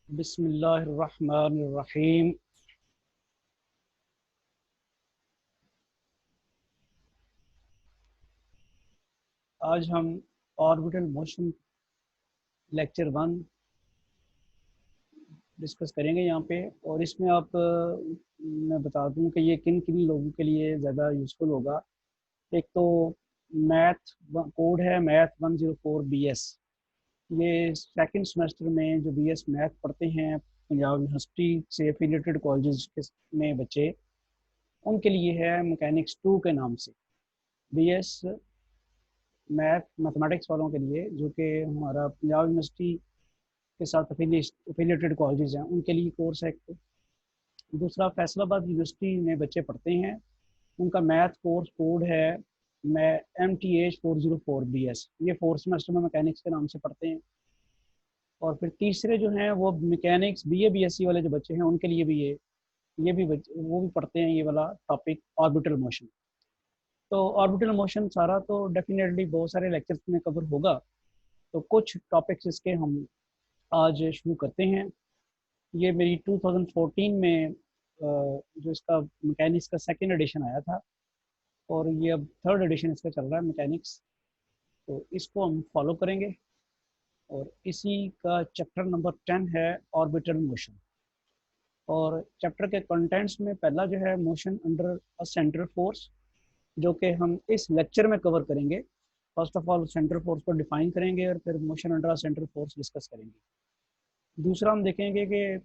बिस्मिल्लाहिर्रहमानिर्रहीम। आज हम ऑर्बिटल मोशन लेक्चर 1 डिस्कस करेंगे यहाँ पे। और इसमें मैं बता दूँ कि ये किन किन लोगों के लिए ज़्यादा यूज़फुल होगा। एक तो मैथ कोड है मैथ 104 BS। ये सेकंड सेमेस्टर में जो BS मैथ पढ़ते हैं पंजाब यूनिवर्सिटी से एफिलिएटेड कॉलेजेस में बच्चे, उनके लिए है मैकेनिक्स 2 के नाम से। BS मैथ मैथमेटिक्स वालों के लिए, जो कि हमारा पंजाब यूनिवर्सिटी के साथ एफिलिएटेड कॉलेजेस हैं, उनके लिए कोर्स है। दूसरा फैसलाबाद यूनिवर्सिटी में बच्चे पढ़ते हैं, उनका मैथ कोर्स कोड है मैं MTH 404 BS। ये फोर्थ सेमेस्टर में मैकेनिक्स के नाम से पढ़ते हैं। और फिर तीसरे जो हैं वो मैकेनिक्स BA BSc वाले जो बच्चे हैं, उनके लिए भी ये भी वो भी पढ़ते हैं ये वाला टॉपिक ऑर्बिटल मोशन। तो ऑर्बिटल मोशन सारा तो डेफिनेटली बहुत सारे लेक्चर्स में कवर होगा। तो कुछ टॉपिक्स इसके हम आज शुरू करते हैं। ये मेरी 2014 में जो इसका मैकेनिक्स का सेकेंड एडिशन आया था, और ये अब थर्ड एडिशन इसका चल रहा है मैकेनिक्स। तो इसको हम फॉलो करेंगे। और इसी का चैप्टर नंबर 10 है ऑर्बिटल मोशन। और चैप्टर के कंटेंट्स में पहला जो है motion under a central force, जो कि हम इस लेक्चर में कवर करेंगे। First of all central force को डिफाइन करेंगे और फिर motion under central force discuss करेंगे। दूसरा हम देखेंगे कि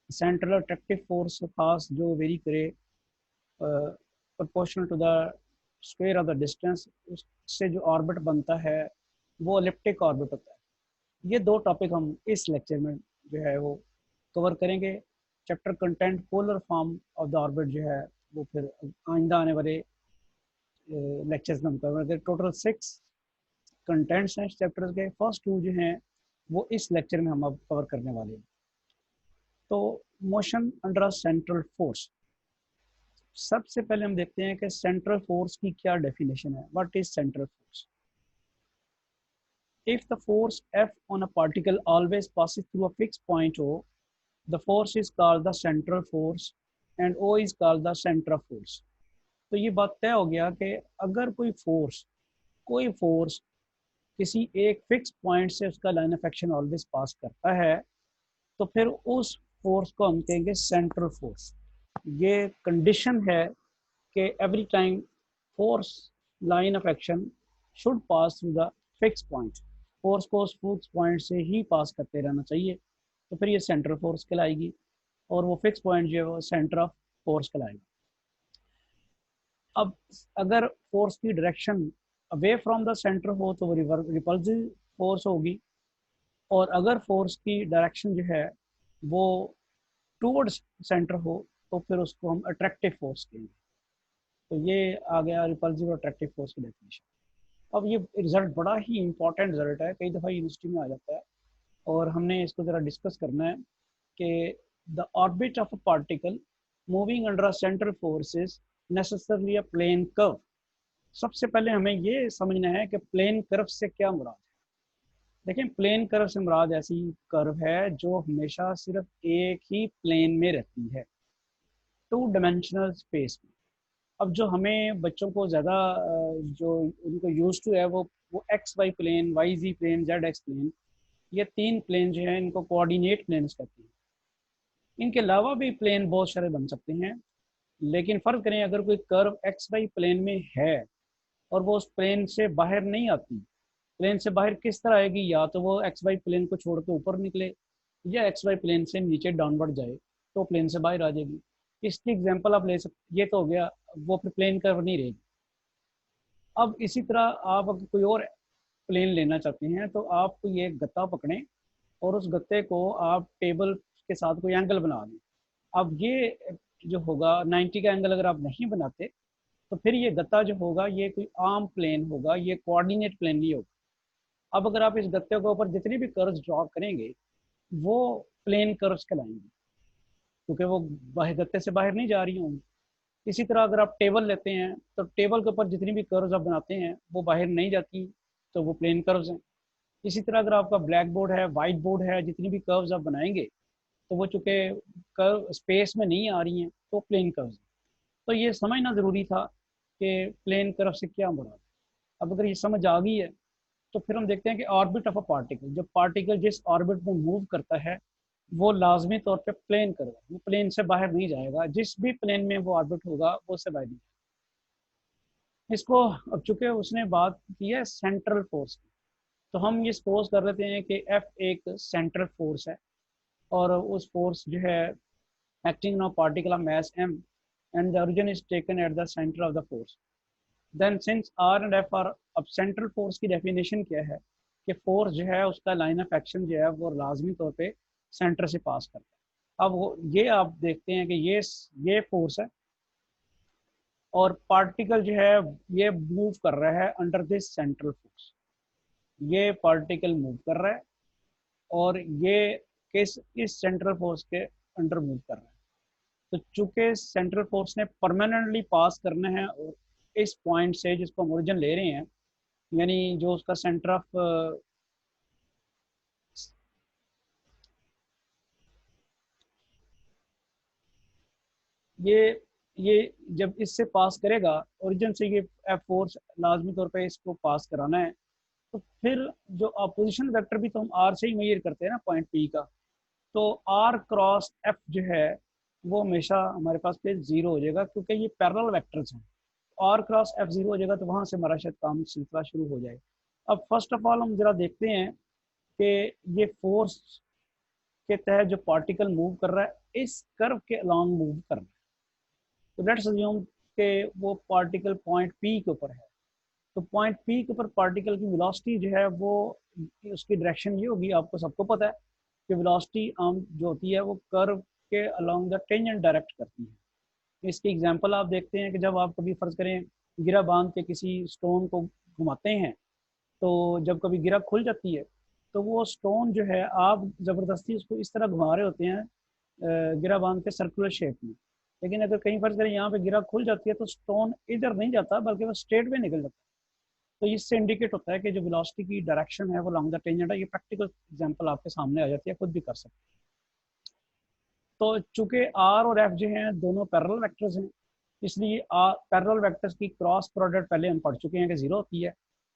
सेंट्रल अट्रैक्टिव फोर्स खास जो वेरी करे proportional to the square of the distance, उससे जो ऑर्बिट बनता है वो एलिप्टिक ऑर्बिट होता है। ये दो टॉपिक हम इस लेक्चर में जो है वो कवर करेंगे। Chapter content polar form of the orbit जो है वो फिर आइंदा आने वाले लेक्चर्स में हम कवर करेंगे। टोटल 6 कंटेंट्स हैं इस चैप्टर के। फर्स्ट 2 जो हैं वो इस लेक्चर में हम अब कवर करने वाले हैं। तो मोशन अंडर सेंट्रल फोर्स, सबसे पहले हम देखते हैं कि सेंट्रल फोर्स की क्या डेफिनेशन है। What is central force? If the force F on a particle always passes through a fixed point O, the force is called the central force and O is called the center of force। तो ये बात तय हो गया कि अगर कोई force किसी एक फिक्स पॉइंट से उसका लाइन ऑफ एक्शन ऑलवेज पास करता है, तो फिर उस फोर्स को हम कहेंगे सेंट्रल फोर्स। ये कंडीशन है कि every time force line of action should pass through the fix point. Force को उस फिक्स पॉइंट से ही पास करते रहना चाहिए, तो फिर ये सेंट्रल फोर्स कहलाएगी। और वो फिक्स पॉइंट जो है वो सेंटर ऑफ फोर्स कहलाएगा। अब अगर फोर्स की direction away from the centre हो तो वो रिपल्सिव फोर्स होगी, और अगर फोर्स की डायरेक्शन जो है वो टूवर्ड्स सेंटर हो तो फिर उसको हम अट्रैक्टिव फोर्स कहेंगे। तो ये आ गया रिपल्सिव और अट्रैक्टिव फोर्स की डेफिनेशन। अब ये रिजल्ट बड़ा ही इंपॉर्टेंट रिजल्ट है, कई दफ़ा यूनिवर्सिटी में आ जाता है, और हमने इसको ज़रा डिस्कस करना है कि the orbit of a particle moving under a central force is necessarily a plane curve. सबसे पहले हमें ये समझना है कि प्लेन कर्व से क्या मुराद है। देखिए, प्लेन कर्व से मुराद ऐसी कर्व है जो हमेशा सिर्फ एक ही प्लेन में रहती है, 2 डायमेंशनल स्पेस में। अब जो हमें बच्चों को ज़्यादा जो उनको यूज टू है वो एक्स वाई प्लेन, वाई जी प्लेन, जेड एक्स प्लेन, ये 3 प्लेन जो है इनको कोऑर्डिनेट प्लेन्स कहते हैं। इनके अलावा भी प्लेन बहुत सारे बन सकते हैं, लेकिन फ़र्क करें, अगर कोई कर्व एक्स वाई प्लेन में है और वो उस प्लेन से बाहर नहीं आती, प्लेन से बाहर किस तरह आएगी? या तो वो एक्स वाई प्लेन को छोड़ के ऊपर निकले, या एक्स वाई प्लेन से नीचे डाउनवर्ड जाए तो प्लेन से बाहर आ जाएगी। इसकी एग्जांपल आप ले सकते, ये तो हो गया, वो फिर प्लेन कर्व नहीं रहेगी। अब इसी तरह आप अगर कोई और प्लेन लेना चाहते हैं तो आप ये गत्ता पकड़ें और उस गत्ते को आप टेबल के साथ कोई एंगल बना दें। अब ये जो होगा 90 का एंगल अगर आप नहीं बनाते तो फिर ये गत्ता जो होगा ये कोई आम प्लेन होगा, ये कोऑर्डिनेट प्लेन नहीं होगा। अब अगर आप इस गत्ते के ऊपर जितनी भी कर्व्स ड्रॉ करेंगे वो प्लेन कर्व्स कहलाएंगे, क्योंकि वो बाहर गत्ते से बाहर नहीं जा रही होंगी। इसी तरह अगर आप टेबल लेते हैं तो टेबल के ऊपर जितनी भी कर्व्स आप बनाते हैं वो बाहर नहीं जाती, तो वो प्लेन कर्व्स हैं। इसी तरह अगर आपका ब्लैक बोर्ड है, वाइट बोर्ड है, जितनी भी कर्व्स आप बनाएंगे तो वो चूँकि कर्व स्पेस में नहीं आ रही हैं तो प्लेन कर्व्स। तो ये समझना ज़रूरी था कि प्लेन कर्व से क्या मुराद है। अब अगर ये समझ आ गई है तो फिर हम देखते हैं कि ऑर्बिट ऑफ अ पार्टिकल, जब पार्टिकल जिस ऑर्बिट में मूव करता है वो लाजमी तौर पे प्लेन कर्व है, वो प्लेन से बाहर नहीं जाएगा, जिस भी प्लेन में वो ऑर्बिट होगा वो उससे बाहर नहीं। इसको अब चूंकि उसने बात की है सेंट्रल फोर्स की, तो हम ये सपोज कर लेते हैं कि एफ एक सेंट्रल फोर्स है और उस फोर्स जो है acting on a particle of mass m and the origin is taken at the center of the force. Then since r and f are, अब सेंट्रल फोर्स की डेफिनेशन क्या है कि फोर्स जो है उसका लाइन ऑफ एक्शन जो है वो लाजमी तौर पे सेंटर से पास करता है। अब वो ये आप देखते हैं कि ये फोर्स है और पार्टिकल जो है ये मूव कर रहा है अंडर दिस सेंट्रल फोर्स। ये पार्टिकल मूव कर रहा है और ये किस इस सेंट्रल फोर्स के अंडर मूव कर रहा है। तो चूंकि सेंट्रल फोर्स ने परमानेंटली पास करना है और इस पॉइंट से जिसको हम ओरिजिन ले रहे हैं, यानी जो उसका सेंटर ऑफ ये ये जब इससे पास करेगा ओरिजिन से, ये एफ फोर्स लाजमी तौर पे इसको पास कराना है। तो फिर जो अपोजिशन वेक्टर भी तो हम आर से ही मेजर करते हैं ना पॉइंट पी का, तो आर क्रॉस एफ जो है वो हमेशा हमारे पास पे जीरो हो जाएगा क्योंकि ये पैरेलल वेक्टर्स हैं। आर क्रॉस एफ जीरो हो जाएगा तो वहां से हमारा शायद काम सिलसिला शुरू हो जाएगा। अब फर्स्ट ऑफ ऑल हम जरा देखते हैं कि ये फोर्स के तहत जो पार्टिकल मूव कर रहा है इस कर्व के अलॉन्ग मूव कर रहा है। तो लेट्स अज्यूम कि वो पार्टिकल पॉइंट पी के ऊपर है, तो पॉइंट पी के ऊपर पार्टिकल की वेलोसिटी जो है वो उसकी डायरेक्शन ये होगी, आपको सबको पता है कि वेलोसिटी आम जो होती है वो कर्व के अलॉन्ग द टेंजेंट डायरेक्ट करती है। इसकी एग्जांपल आप देखते हैं कि जब आप कभी फर्ज करें गिरा बांध के किसी स्टोन को घुमाते हैं, तो जब कभी गिरा खुल जाती है तो वो स्टोन जो है आप ज़बरदस्ती उसको इस तरह घुमा रहे होते हैं गिरा बांध के सर्कुलर शेप में, लेकिन अगर कहीं फर्ज करें यहाँ पे गिरा खुल जाती है तो स्टोन इधर नहीं जाता बल्कि वो स्ट्रेट में निकल जाता है। तो इससे इंडिकेट होता है कि जो वेलोसिटी की डायरेक्शन है वो लॉन्ग द टेंजेंट है। ये प्रैक्टिकल एग्जांपल आपके सामने आ जाती है, खुद भी कर सकते हैं। तो चूंकि आर और एफ जो हैं दोनों पैरेलल वेक्टर्स हैं, इसलिए पैरेलल वेक्टर्स की क्रॉस प्रोडक्ट पहले हम पढ़ चुके हैं कि जीरो होती है।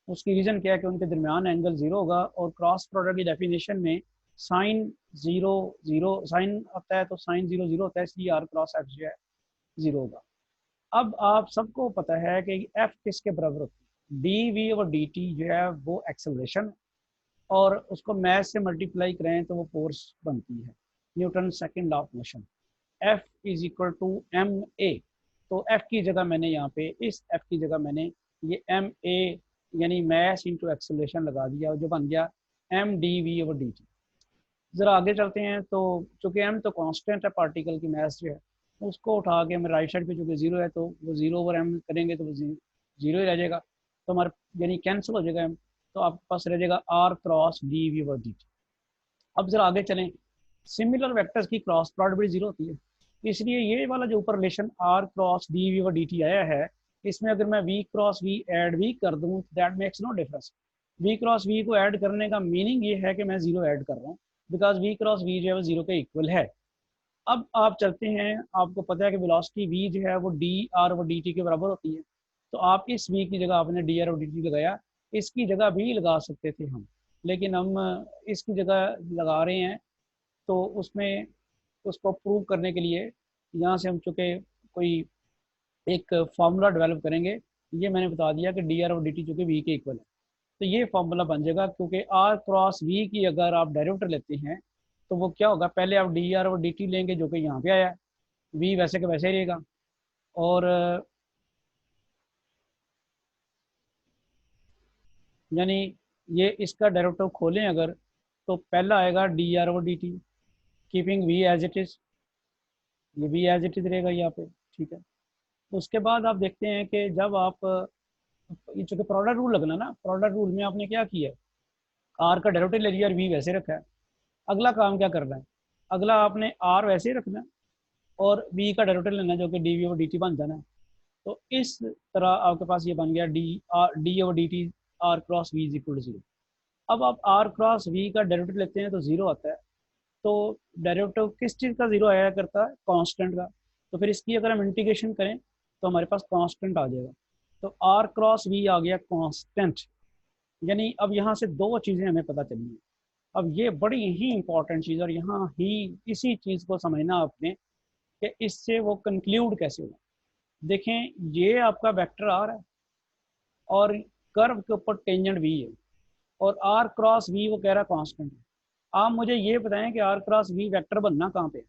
उसकी रीज़न क्या है कि उनके दरमियान एंगल जीरो होगा और क्रॉस प्रोडक्ट की डेफिनेशन में साइन जीरो जीरो साइन होता है, तो साइन जीरो जीरो होता है, इसलिए आर क्रॉस एफ जो है जीरो होगा। अब आप सबको पता है कि एफ किसके बराबर होती है, डी वी और डी टी जो है वो एक्सेलरेशन, और उसको मैथ से मल्टीप्लाई करें तो वो फोर्स बनती है, Newton second law of motion. F is equal to M A, तो एफ की जगह मैंने यहाँ पे इस एफ की जगह मैंने ये एम ए यानी मैस इंटू एक्सेलरेशन लगा दिया, जो बन गया M D V over D T. ज़रा आगे चलते हैं, तो चूंकि एम तो कांस्टेंट है पार्टिकल की मैस जो है, उसको उठा के मैं राइट साइड पे चूंकि जीरो है तो वो जीरो ओवर एम करेंगे तो वो जीरो ही रह जाएगा, तो हमारे यानी कैंसिल हो जाएगा एम, तो आपके पास रह जाएगा R cross D V over D T. अब जरा आगे चलें, सिमिलर वेक्टर्स की क्रॉस प्रोडक्ट भी जीरो होती है, इसलिए ये वाला जो ऊपर relation R cross D V over D T आया है, इसमें अगर मैं वी क्रॉस वी ऐड भी कर दूं that makes no difference. V cross V को ऐड करने का मीनिंग ये है कि मैं जीरो ऐड कर रहा हूँ, बिकॉज वी क्रॉस वी जो है वो जीरो के इक्वल है। अब आप चलते हैं, आपको पता है कि वेलोसिटी वी जो है वो डी आर और डी टी के बराबर होती है, तो आप इस वी की जगह आपने डी आर और डी टी लगाया, इसकी जगह भी लगा सकते थे हम, लेकिन हम इसकी जगह लगा रहे हैं। तो उसमें उसको प्रूव करने के लिए यहाँ से हम चूँकि कोई एक फार्मूला डेवलप करेंगे, ये मैंने बता दिया कि डी आर और डी टी चूँकि वी के इक्वल है, तो ये फार्मूला बन जाएगा, क्योंकि आर क्रॉस वी की अगर आप डेरिवेटिव लेते हैं तो वो क्या होगा, पहले आप डी आर और डी टी लेंगे जो कि यहाँ पे आया है, वी वैसे के वैसे ही रहेगा, और यानी ये इसका डेरिवेटिव खोलें अगर, तो पहला आएगा डी आर और D T keeping V as it is, ये वी एज इट इज़ रहेगा यहाँ पे, ठीक है। उसके बाद आप देखते हैं कि जब आप ये चूँकि प्रोडक्ट रूल लगना ना, प्रोडक्ट रूल में आपने क्या किया है, आर का डेरिवेटिव ले लिया और वी वैसे रखा है। अगला काम क्या करना है, अगला आपने आर वैसे ही रखना है और वी का डेरिवेटिव लेना है जो कि डी वी और डी टी बन जाना है। तो इस तरह आपके पास ये बन गया डी आर डी और D T R cross V is equal to zero. अब आप आर क्रॉस वी का डेरिवेटिव लेते हैं तो जीरो आता है। तो डेरिवेटिव किस चीज़ का जीरो आया करता है? कांस्टेंट का। तो फिर इसकी अगर हम इंटीग्रेशन करें तो हमारे पास कांस्टेंट आ जाएगा। तो आर क्रॉस वी आ गया कांस्टेंट। यानी अब यहाँ से दो चीज़ें हमें पता चली हैं। अब ये बड़ी ही इंपॉर्टेंट चीज़, और यहाँ ही इसी चीज़ को समझना आपने कि इससे वो कंक्लूड कैसे होगा। देखें, ये आपका वेक्टर आर है और कर्व के ऊपर टेंजेंट वी है, और आर क्रॉस वी वो कह रहा है कांस्टेंट है। आप मुझे ये बताएं कि आर क्रॉस वी वेक्टर बनना कहाँ पे है?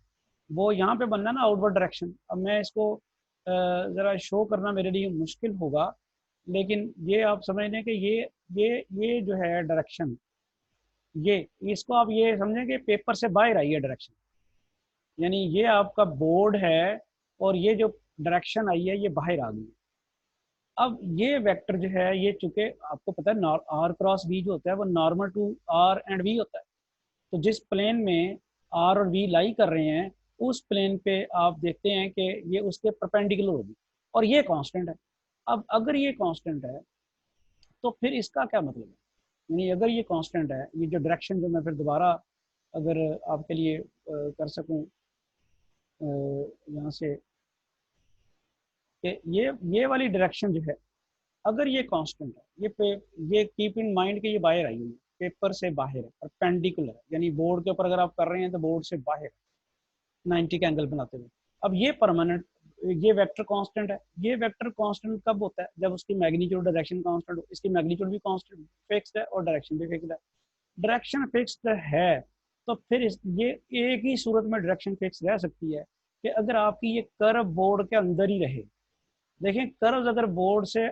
वो यहाँ पे बनना ना आउटवर्ड डायरेक्शन। अब मैं इसको ज़रा शो करना मेरे लिए मुश्किल होगा, लेकिन ये आप समझ लें कि ये जो है डायरेक्शन, ये इसको आप ये समझें कि पेपर से बाहर आई है डायरेक्शन। यानी ये आपका बोर्ड है और ये जो डायरेक्शन आई है ये बाहर आ गई। अब ये वेक्टर जो है, ये चूंकि आपको पता है आर क्रॉस वी जो होता है वो normal to R and V होता है। तो जिस प्लेन में आर और वी लाई कर रहे हैं, उस प्लेन पे आप देखते हैं कि ये उसके परपेंडिकुलर होगी, और ये कांस्टेंट है। अब अगर ये कांस्टेंट है तो फिर इसका क्या मतलब है? यानी अगर ये कांस्टेंट है, ये जो डायरेक्शन जो मैं फिर दोबारा अगर आपके लिए कर सकूं यहाँ से, कि ये वाली डायरेक्शन जो है, अगर ये कांस्टेंट है, ये कीप इन माइंड कि ये बाहर आई हुई है, पेपर से बाहर है, परपेंडिकुलर है, यानी बोर्ड के ऊपर अगर आप कर रहे हैं तो बोर्ड से बाहर 90 का एंगल बनाते हुए। अब ये परमानेंट, ये वेक्टर कांस्टेंट है। ये वेक्टर कांस्टेंट कब होता है? जब उसकी मैग्नीट्यूड डायरेक्शन कांस्टेंट हो। इसकी मैग्नीट्यूड भी कांस्टेंट फिक्स्ड है और डायरेक्शन भी फिक्स्ड है। डायरेक्शन फिक्स्ड है तो फिर ये एक ही सूरत में डायरेक्शन फिक्स रह सकती है कि अगर आपकी ये कर्व बोर्ड के अंदर ही रहे। देखें, कर्व अगर बोर्ड से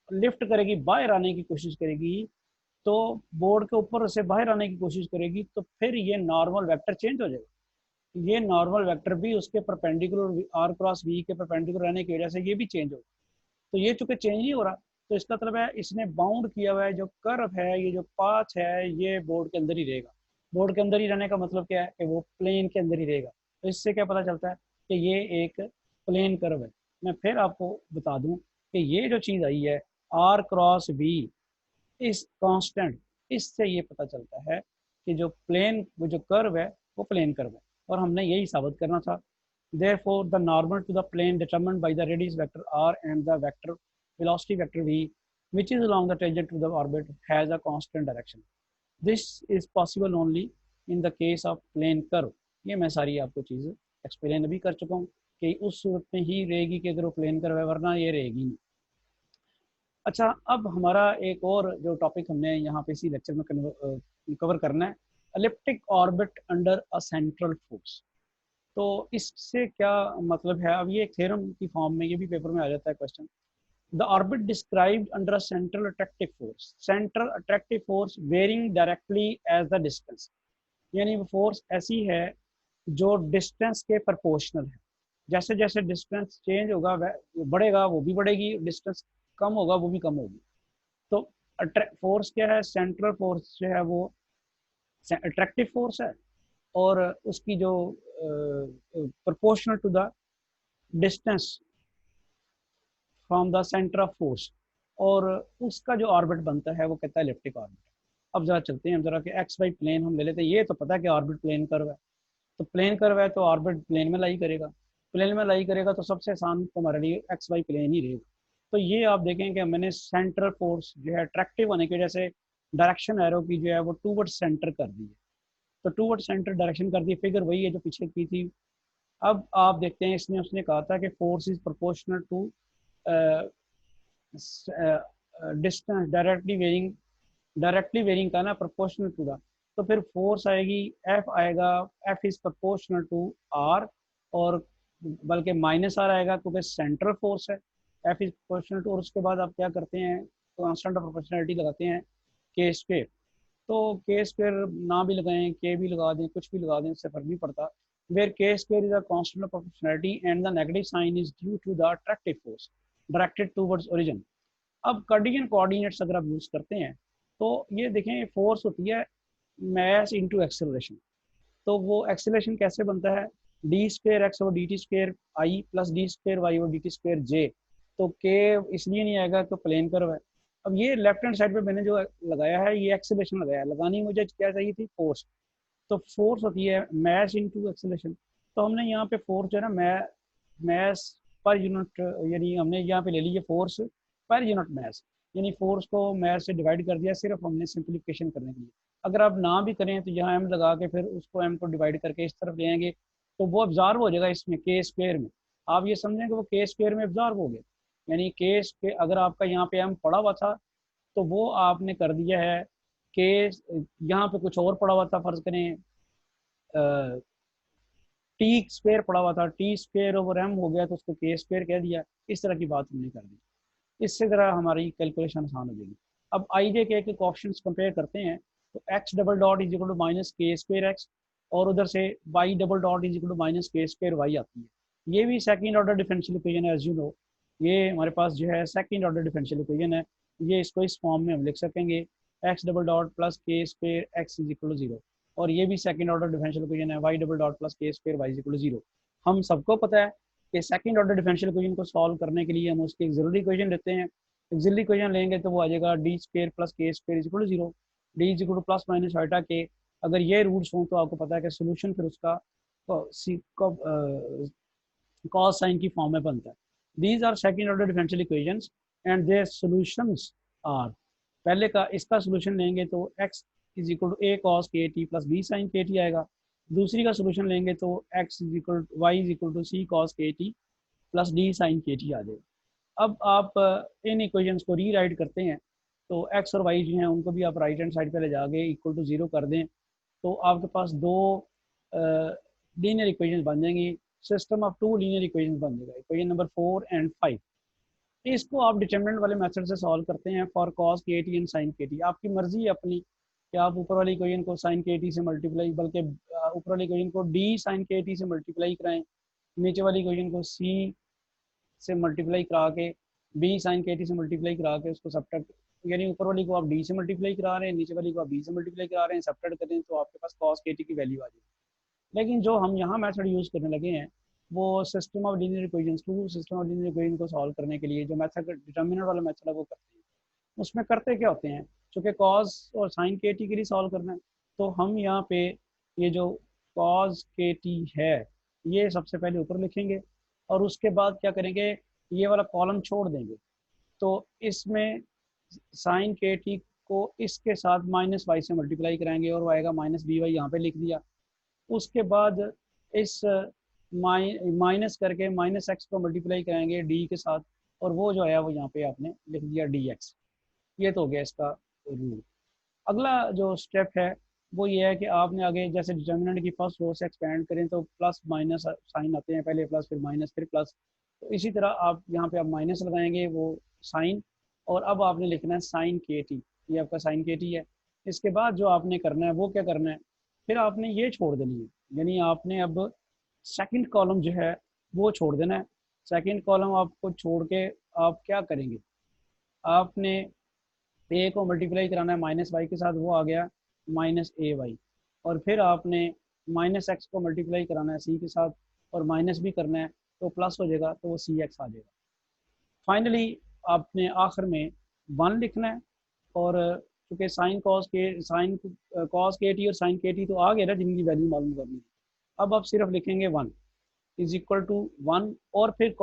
लिफ्ट करेगी, बाहर आने की कोशिश करेगी, तो बोर्ड के ऊपर से बाहर आने की कोशिश करेगी, तो फिर ये नॉर्मल वेक्टर चेंज हो जाएगा। ये नॉर्मल वेक्टर भी उसके परपेंडिकुलर आर क्रॉस वी के परपेंडिकुलर रहने की वजह से ये भी चेंज होगा। तो ये चूंकि चेंज नहीं हो रहा, तो इसका मतलब है इसने बाउंड किया हुआ है जो कर्व है, ये जो पाथ है, ये बोर्ड के अंदर ही रहेगा। बोर्ड के अंदर ही रहने का मतलब क्या है? कि वो प्लेन के अंदर ही रहेगा। तो इससे क्या पता चलता है कि ये एक प्लेन कर्व है। मैं फिर आपको बता दूं कि ये जो चीज़ आई है आर क्रॉस बी इस कांस्टेंट, इससे ये पता चलता है कि जो प्लेन, वो जो कर्व है वो प्लेन कर्व है, और हमने यही साबित करना था। therefore the normal to the plane determined by the radius vector r and the vector velocity vector v which is along the tangent to the orbit has a constant direction. This is possible only in the case of plane curve. ये मैं सारी आपको चीज़ explain अभी कर चुका हूँ कि उस सूरत में ही रहेगी कि अगर वो प्लेन कर्व है, वरना ये रहेगी नहीं। अच्छा, अब हमारा एक और जो टॉपिक हमने यहाँ पे इसी लेक्चर में कवर करना है, elliptic orbit under a central force. तो इससे क्या मतलब है? अब ये एक थ्योरम की फॉर्म में, ये भी पेपर में आ जाता है question. The orbit described under a central attractive force, central attractive force varying directly as the distance. यानी वो फोर्स ऐसी है जो डिस्टेंस के प्रोपोर्शनल है। जैसे जैसे डिस्टेंस चेंज होगा वह बढ़ेगा, वो भी बढ़ेगी, डिस्टेंस कम होगा वो भी कम होगी। तो फोर्स क्या है? सेंट्रल फोर्स जो है वो अट्रैक्टिव फोर्स है, और उसकी जो proportional to the distance from the centre of force, और उसका जो ऑर्बिट बनता है वो कहता है इलिप्टिक ऑर्बिट। अब जरा चलते हैं, जरा कि एक्स वाई प्लेन हम ले लेते हैं। ये तो पता है कि ऑर्बिट प्लेन कर्व है, तो प्लेन कर्व है तो ऑर्बिट प्लेन में लाई करेगा। प्लेन में लाई करेगा तो सबसे आसान तुम्हारे लिए एक्स वाई प्लेन ही रहेगा। तो ये आप देखें कि मैंने सेंट्रल फोर्स जो है अट्रैक्टिव होने की वजह से डायरेक्शन एरो की जो है वो टूवर्ड सेंटर कर दी है। तो टूवर्ड सेंटर डायरेक्शन कर दी, फिगर वही है जो पीछे की थी। अब आप देखते हैं, इसने उसने कहा था कि force is proportional to distance directly varying का ना, प्रोपोर्शनल टू द। तो फिर फोर्स आएगी, एफ आएगा, F is proportional to R, और बल्कि माइनस आर आएगा क्योंकि सेंट्रल फोर्स है। एफ इज प्रोपोर्शनल टू, और उसके बाद आप क्या करते हैं, कांस्टेंट ऑफ प्रोपोर्शनलिटी लगाते हैं, के स्क्वायर। तो के स्क्वायर ना भी लगाएं, के भी लगा दें, कुछ भी लगा दें, इससे फर्क नहीं पड़ता। Where K square is a constant of proportionality and the negative sign is due to the attractive force directed towards origin. अब कार्डियन कोऑर्डिनेट्स अगर आप यूज करते हैं तो ये देखें, फोर्स होती है मास इनटू एक्सेलरेशन। तो वो एक्सेलरेशन कैसे बनता है? डी स्क्वायर एक्स और डी टी स्क्वायर आई प्लस डी स्क्वायर वाई और डी टी स्क्वायर जे। तो के इसलिए नहीं आएगा तो प्लेन कर्व है, अब ये लेफ्ट हैंड साइड पे मैंने जो लगाया है ये एक्सेलेरेशन लगाया है, लगानी मुझे क्या चाहिए थी, फोर्स। तो फोर्स होती है मैस इनटू एक्सेलेरेशन। तो हमने यहाँ पे फोर्स जो है ना मैस पर यूनिट, यानी हमने यहाँ पे ले ली फोर्स पर यूनिट मैस, यानी फोर्स को मैस से डिवाइड कर दिया सिर्फ हमने सिंप्लीफिकेशन करने के लिए। अगर आप ना भी करें तो यहाँ एम लगा के फिर उसको एम को डिवाइड करके इस तरफ ले आएंगे तो वो ऑब्जॉर्व हो जाएगा इसमें के स्क्वेयर में। आप ये समझें कि वो के स्क्वेयर में ऑब्जॉर्व हो गया, यानी के स्क्वेयर अगर आपका यहाँ पे एम पड़ा हुआ था तो वो आपने कर दिया है के, यहाँ पे कुछ और पड़ा हुआ था, फर्ज करें टी स्क्वेयर पड़ा हुआ था, टी स्क्वेयर ओवर एम हो गया तो उसको के स्क्वेयर कह दिया। इस तरह की बात हमने कर दी, इससे ज़रा हमारी कैलकुलेशन आसान हो जाएगी। अब आई जे के ऑप्शंस कंपेयर करते हैं तो X double dot is equal to minus K square X, और उधर से Y double dot is equal to minus K square Y आती है। ये भी सेकंड ऑर्डर डिफरेंशियल इक्वेशन है, एज यू नो। ये हमारे पास जो है सेकंड ऑर्डर डिफरेंशियल इक्वेशन है। ये इसको इस फॉर्म में हम लिख सकेंगे, X double dot plus K square X is equal to zero. और ये भी सेकंड ऑर्डर डिफरेंशियल इक्वेशन है, Y double dot plus K square Y is equal to zero. हम सबको पता है कि सेकंड ऑर्डर डिफरेंशियल इक्वेशन को सॉल्व करने के लिए हम उसकी एक जरूरी इक्वेशन लेते हैं। एक्सिलरी इक्वेशन लेंगे तो वो आ जाएगा D square plus K square is equal to zero, D is equal to plus minus iota K. अगर ये रूल्स हों तो आपको पता है कि सोल्यूशन फिर उसका कॉस साइन की फॉर्म में बनता है। These are second order differential equations and their solutions are, पहले का इसका सोल्यूशन लेंगे तो x is equal to A cos K T plus B sine K T आएगा। दूसरी का सोल्यूशन लेंगे तो x is equal Y is equal to C cos K T plus D sine K T आ जाएगा। अब आप इन इक्वेशंस को री राइट करते हैं तो x और y जो हैं उनको भी आप राइट हैंड साइड पे ले जाके इक्वल टू जीरो कर दें तो आपके पास दो लीनियर इक्वेशंस बन जाएंगी, system of two linear equations बन जाएगा, इक्वेशन नंबर 4 एंड 5। इसको आप डिटर्मिनेंट वाले मेथड से सॉल्व करते हैं for cos K T and sign K T. आपकी मर्जी है अपनी कि आप ऊपर वाली इक्वेशन को साइन के टी से मल्टीप्लाई, बल्कि ऊपर वाली इक्वेशन को डी साइन के टी से मल्टीप्लाई कराएं, नीचे वाली इक्वेशन को सी से मल्टीप्लाई करा के बी साइन के टी से मल्टीप्लाई करा के उसको सब्ट्रैक्ट, यानी ऊपर वाली को आप डी से मल्टीप्लाई करा रहे हैं, नीचे वाली को आप बी से मल्टीप्लाई करा रहे हैं, सब्ट्रैक्ट करें तो आपके पास कॉस के टी की वैल्यू आ जाएगी। लेकिन जो हम यहाँ मेथड यूज़ करने लगे हैं वो system of linear equations, two system of linear equation को सॉल्व करने के लिए जो मेथड डिटर्मिनेंट वाला मेथड है वो करते हैं। उसमें करते क्या होते हैं, चूँकि कॉस और साइन के टी के लिए सॉल्व करना है तो हम यहाँ पे ये जो कॉस के टी है ये सबसे पहले ऊपर लिखेंगे और उसके बाद क्या करेंगे, ये वाला कॉलम छोड़ देंगे। तो इसमें साइन के टी को इसके साथ माइनस वाई से मल्टीप्लाई कराएंगे और वो आएगा माइनस बी वाई, यहाँ पे लिख दिया। उसके बाद इस माइनस करके माइनस एक्स को मल्टीप्लाई कराएंगे डी के साथ और वो जो है वो यहाँ पे आपने लिख दिया डी एक्स। ये तो हो गया इसका रूल। अगला जो स्टेप है वो ये है कि आपने आगे जैसे डिटर्मिनेंट की फर्स्ट रो से एक्सपेंड करें तो प्लस माइनस साइन आते हैं, पहले प्लस फिर माइनस फिर प्लस, तो इसी तरह आप यहाँ पे आप माइनस लगाएंगे वो साइन, और अब आपने लिखना है साइन के टी, ये आपका साइन के टी है। इसके बाद जो आपने करना है वो क्या करना है, फिर आपने ये छोड़ देनी है, यानी आपने अब सेकंड कॉलम जो है वो छोड़ देना है। सेकंड कॉलम आपको छोड़ के आप क्या करेंगे, आपने ए को मल्टीप्लाई कराना है माइनस वाई के साथ, वो आ गया माइनस ए वाई, और फिर आपने माइनस एक्स को मल्टीप्लाई कराना है सी के साथ और माइनस भी करना है तो प्लस हो जाएगा तो वो सी एक्स आ जाएगा। फाइनली आपने आखिर में वन लिखना है, और चूँकि साइन कॉस के टी और साइन के टी तो आ गया ना जिनकी वैल्यू मालूम करनी है, अब आप सिर्फ लिखेंगे one is equal to one, और फिर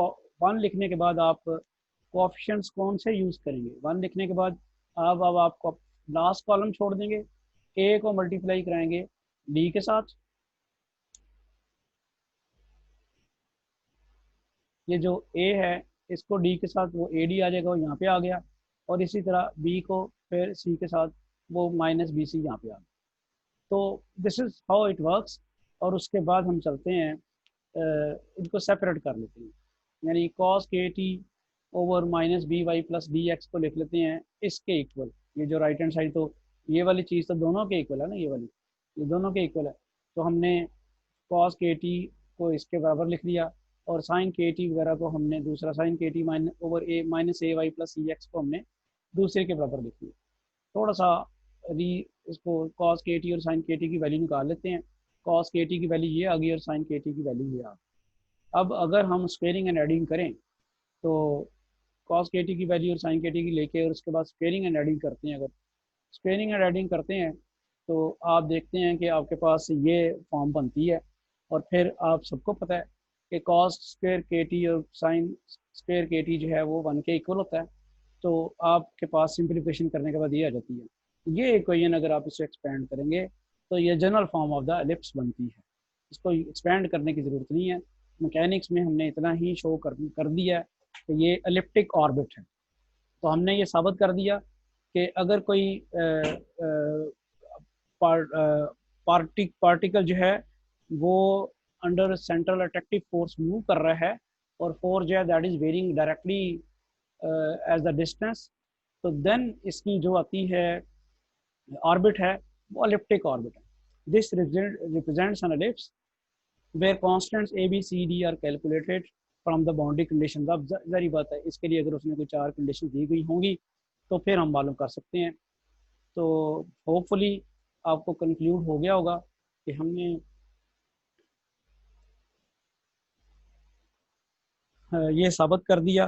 वन लिखने के बाद आप कोएफिशिएंट्स कौन से यूज़ करेंगे, वन लिखने के बाद अब आपको लास्ट कॉलम छोड़ देंगे, ए को मल्टीप्लाई कराएंगे डी के साथ, ये जो ए है इसको डी के साथ वो ए डी आ जाएगा, वो यहाँ पे आ गया, और इसी तरह बी को फिर सी के साथ वो माइनस बी सी यहाँ पे आ गया। तो this is how it works. और उसके बाद हम चलते हैं इनको सेपरेट कर लेते हैं, यानी cos K T over minus B Y plus D X को लिख लेते हैं इसके इक्वल। ये जो राइट हैंड साइड तो ये वाली चीज़ तो दोनों के इक्वल है ना, ये दोनों के इक्वल है, तो हमने कॉस के टी को इसके बराबर लिख दिया और साइन के टी वगैरह को हमने दूसरा साइन के टी माइनस ए वाई प्लस सी एक्स को हमने दूसरे के बराबर लिख दिया। थोड़ा सा री इसको कॉस के टी और साइन के टी की वैल्यू निकाल लेते हैं। कॉस के टी की वैल्यू ये आ गई और साइन के टी की वैल्यू ये आ गई। अब अगर हम स्क्वेयरिंग एंड एडिंग करें तो कॉस के टी की वैल्यू और साइन के टी की लेके और उसके बाद स्क्वेयरिंग एंड एडिंग करते हैं, अगर स्क्वेयरिंग एंड एडिंग करते हैं तो आप देखते हैं कि आपके पास ये फॉर्म बनती है। और फिर आप सबको पता है कि कॉस स्क्वेयर के टी और साइन स्क्वेयर के टी जो है वो 1 के इक्वल होता है। तो आपके पास सिंप्लीफिकेशन करने के बाद ये आ जाती है। ये इक्वेशन अगर आप इसे एक्सपेंड करेंगे तो ये general form of the ellipse बनती है। इसको एक्सपेंड करने की ज़रूरत नहीं है। मैकेनिक्स में हमने इतना ही शो कर दिया है कि ये एलिप्टिक ऑर्बिट है। तो हमने ये साबित कर दिया कि अगर कोई पार्टिकल जो है वो under central attractive force move कर रहा है और फोर्स जो है that is varying directly as the distance, तो देन इसकी जो आती है ऑर्बिट है वो एलिप्टिक ऑर्बिट है। This represents an ellipse where constants A B C D are calculated from the boundary condition. अब जरी बात है, इसके लिए अगर उसने कोई 4 कंडीशन दी गई होंगी तो फिर हम मालूम कर सकते हैं। तो होपफुली आपको कंक्लूड हो गया होगा कि हमने ये साबित कर दिया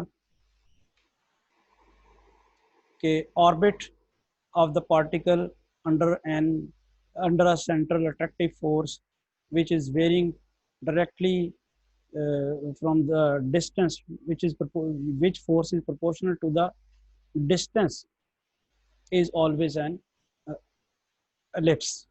कि orbit of the particle under an under a central attractive force which is varying directly from the distance which force is proportional to the distance is always an ellipse.